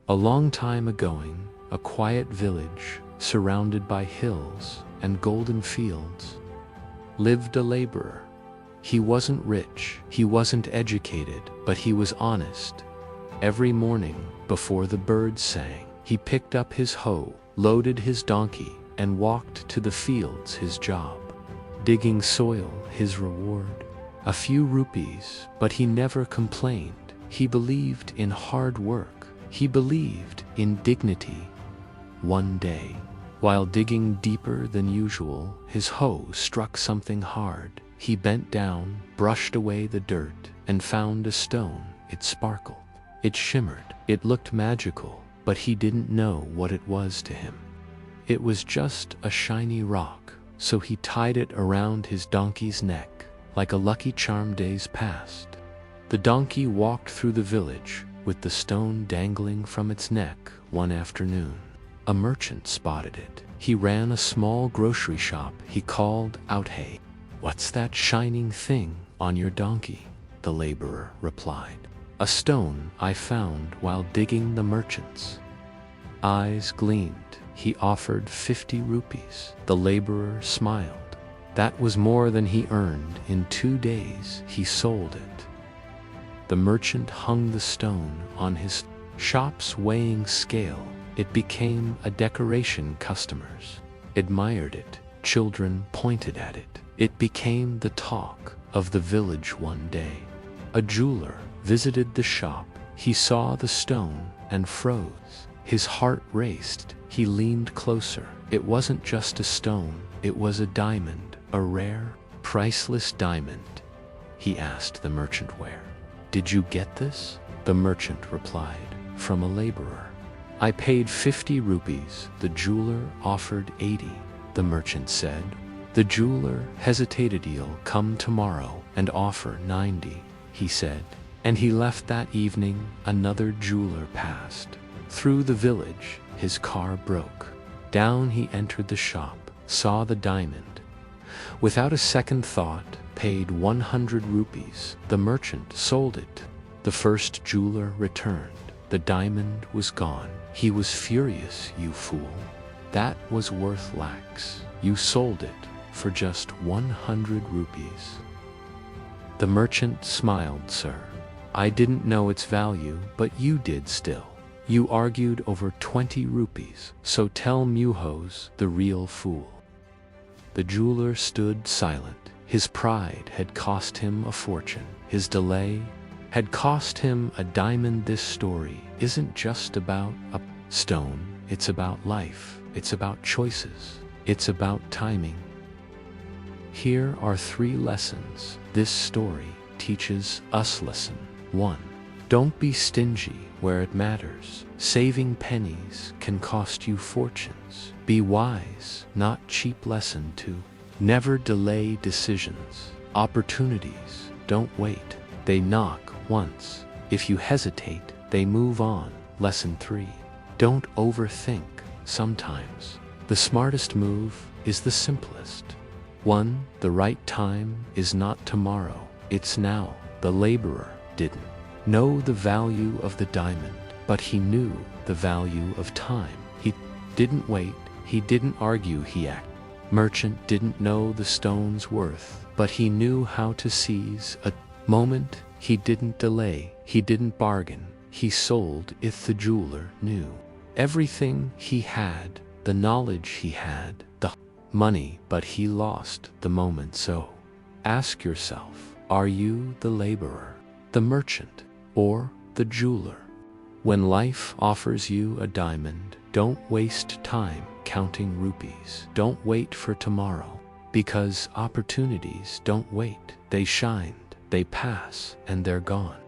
A long time agoing, a quiet village, surrounded by hills and golden fields, lived a laborer. He wasn't rich, he wasn't educated, but he was honest. Every morning, before the birds sang, he picked up his hoe, loaded his donkey, and walked to the fields, his job. Digging soil, his reward. A few rupees, but he never complained. He believed in hard work. He believed in dignity. One day, while digging deeper than usual, his hoe struck something hard. He bent down, brushed away the dirt, and found a stone. It sparkled. It shimmered. It looked magical, but he didn't know what it was to him. It was just a shiny rock, so he tied it around his donkey's neck, like a lucky charm. Days passed. The donkey walked through the village, with the stone dangling from its neck. One afternoon, a merchant spotted it. He ran a small grocery shop. He called out, "Hey, what's that shining thing on your donkey?" The laborer replied, "A stone I found while digging." The merchant's eyes gleamed. He offered 50 rupees. The laborer smiled. That was more than he earned. In 2 days, he sold it. The merchant hung the stone on his shop's weighing scale. It became a decoration. Customers admired it. Children pointed at it. It became the talk of the village. One day, a jeweler visited the shop. He saw the stone and froze. His heart raced. He leaned closer. It wasn't just a stone, it was a diamond, a rare, priceless diamond. He asked the merchant, "Where did you get this?" The merchant replied, "From a laborer. I paid 50 rupees. The jeweler offered 80. The merchant said. The jeweler hesitated. "You'll come tomorrow and offer 90, he said. And he left. That evening, another jeweler passed through the village. His car broke down. He entered the shop, saw the diamond. Without a second thought, paid 100 rupees. The merchant sold it. The first jeweler returned. The diamond was gone. He was furious. "You fool. That was worth lakhs. You sold it for just 100 rupees. The merchant smiled. "Sir, I didn't know its value, but you did still. You argued over 20 rupees, so tell Muhos, the real fool." The jeweler stood silent. His pride had cost him a fortune. His delay had cost him a diamond. This story isn't just about a stone. It's about life. It's about choices. It's about timing. Here are 3 lessons this story teaches us. Lesson 1. Don't be stingy where it matters. Saving pennies can cost you fortunes. Be wise, not cheap. Lesson 2. Never delay decisions. Opportunities don't wait. They knock once. If you hesitate, they move on. Lesson 3. Don't overthink. Sometimes the smartest move is the simplest one. The right time is not tomorrow, it's now. The laborer didn't know the value of the diamond, but he knew the value of time. He didn't wait, he didn't argue, he acted. Merchant didn't know the stone's worth, but he knew how to seize a moment. He didn't delay, he didn't bargain, he sold it. The jeweler knew everything he had, the knowledge he had, the money, but he lost the moment. So ask yourself, are you the laborer, the merchant, or the jeweler? When life offers you a diamond, don't waste time counting rupees. Don't wait for tomorrow, because opportunities don't wait. They shine, they pass, and they're gone.